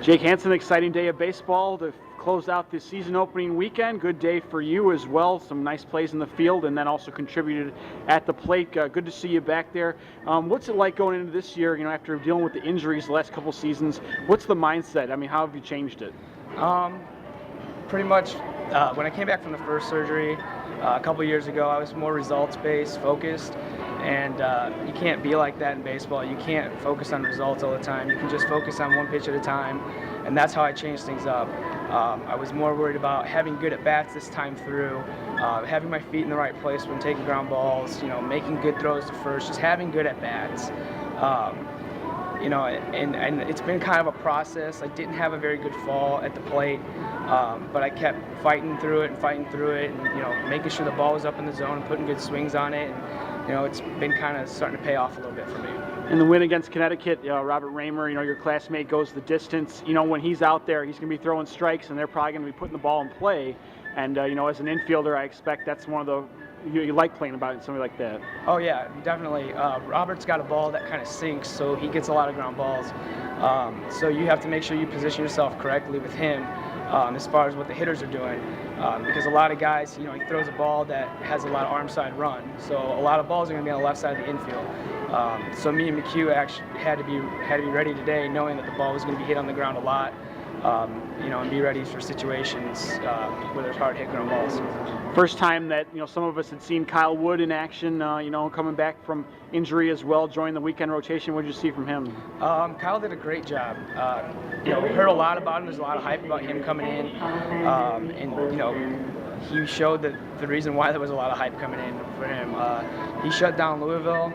Jake Hansen, exciting day of baseball to close out the season opening weekend. Good day for you as well. Some nice plays in the field and then also contributed at the plate. Good to see you back there. What's it like going into this year, after dealing with the injuries the last couple seasons? What's the mindset? I mean, how have you changed it? Pretty much when I came back from the first surgery a couple years ago, I was more results-based, focused, and you can't be like that in baseball. You can't focus on results all the time. You can just focus on one pitch at a time, and that's how I changed things up. I was more worried about having good at-bats this time through, having my feet in the right place when taking ground balls, making good throws to first, just having good at-bats. And it's been kind of a process. I didn't have a very good fall at the plate, but I kept fighting through it, and making sure the ball was up in the zone and putting good swings on it. And, it's been kind of starting to pay off a little bit for me. In the win against Connecticut, Robert Ramer, your classmate, goes the distance. When he's out there, he's going to be throwing strikes, and they're probably going to be putting the ball in play. And, as an infielder, I expect that's one of the you like playing about it, somebody like that. Oh yeah, definitely. Robert's got a ball that kind of sinks, so he gets a lot of ground balls. So you have to make sure you position yourself correctly with him as far as what the hitters are doing, because a lot of guys, he throws a ball that has a lot of arm side run, so a lot of balls are going to be on the left side of the infield. So me and McHugh actually had to be ready today, knowing that the ball was going to be hit on the ground a lot. And be ready for situations where there's hard hit ground balls. First time that some of us had seen Kyle Wood in action, coming back from injury as well, joining the weekend rotation. What did you see from him? Kyle did a great job. We heard a lot about him. There's a lot of hype about him coming in, and he showed that the reason why there was a lot of hype coming in for him. He shut down Louisville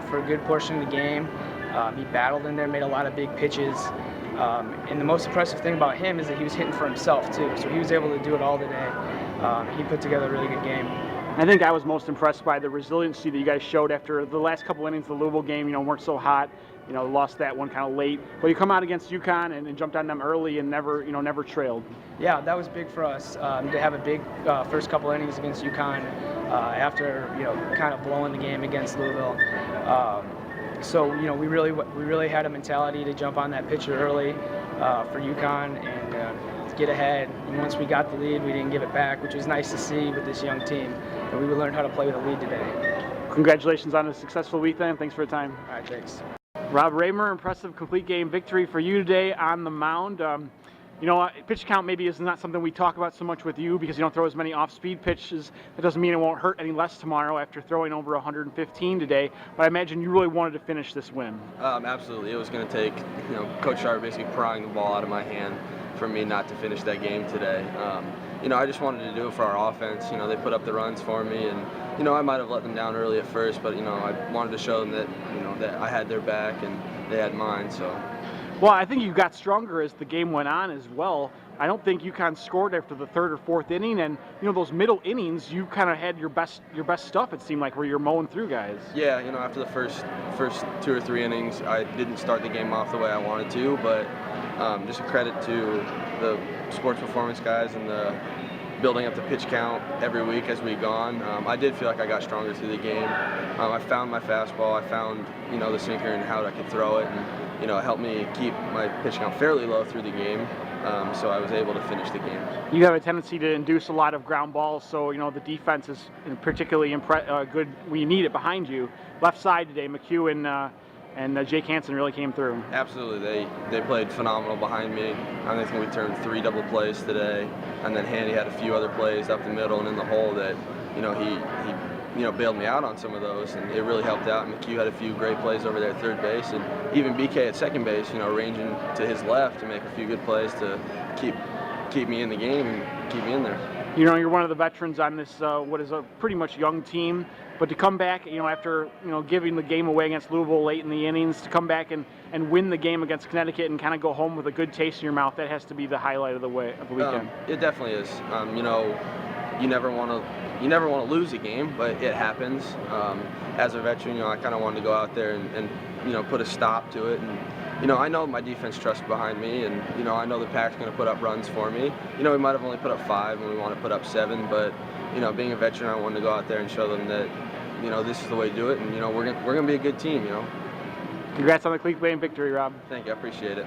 for a good portion of the game. He battled in there, made a lot of big pitches. And the most impressive thing about him is that he was hitting for himself too, so he was able to do it all today. He put together a really good game. I think I was most impressed by the resiliency that you guys showed after the last couple innings of the Louisville game. Weren't so hot, lost that one kind of late, but you come out against UConn and jumped on them early and never trailed. Yeah, that was big for us to have a big first couple innings against UConn after kind of blowing the game against Louisville. So we really had a mentality to jump on that pitcher early for UConn and to get ahead. And once we got the lead, we didn't give it back, which was nice to see with this young team. And we learned how to play with a lead today. Congratulations on a successful weekend. Thanks for the time. All right, thanks. Rob Ramer, impressive complete game victory for you today on the mound. Pitch count maybe is not something we talk about so much with you because you don't throw as many off-speed pitches. That doesn't mean it won't hurt any less tomorrow after throwing over 115 today. But I imagine you really wanted to finish this win. Absolutely. It was going to take, Coach Sharp basically prying the ball out of my hand for me not to finish that game today. I just wanted to do it for our offense. They put up the runs for me, and I might have let them down early at first, but I wanted to show them that that I had their back and they had mine. So. Well, I think you got stronger as the game went on as well. I don't think UConn scored after the third or fourth inning, and those middle innings, you kind of had your best stuff. It seemed like where you're mowing through guys. Yeah, after the first 2 or 3 innings, I didn't start the game off the way I wanted to, but just a credit to the sports performance guys and the building up the pitch count every week as we've gone. I did feel like I got stronger through the game. I found my fastball. I found the sinker and how I could throw it, and it helped me keep my pitch count fairly low through the game. So I was able to finish the game. You have a tendency to induce a lot of ground balls, so the defense is particularly good when you need it behind you. Left side today, McHugh and Jake Hansen really came through. Absolutely, they played phenomenal behind me. I think we turned 3 double plays today, and then Handy had a few other plays up the middle and in the hole that he bailed me out on some of those, and it really helped out. McHugh had a few great plays over there at third base, and even BK at second base, ranging to his left to make a few good plays to keep me in the game and keep me in there. You're one of the veterans on this what is a pretty much young team, but to come back, after giving the game away against Louisville late in the innings, to come back and win the game against Connecticut and kind of go home with a good taste in your mouth, that has to be the highlight of the weekend. It definitely is. You never want to lose a game, but it happens. As a veteran, I kind of wanted to go out there and put a stop to it. And I know my defense trusts behind me, and I know the Pack's going to put up runs for me. We might have only put up 5, and we want to put up 7, but being a veteran, I wanted to go out there and show them that this is the way to do it, and we're going to be a good team. Congrats on the complete game victory, Rob. Thank you. I appreciate it.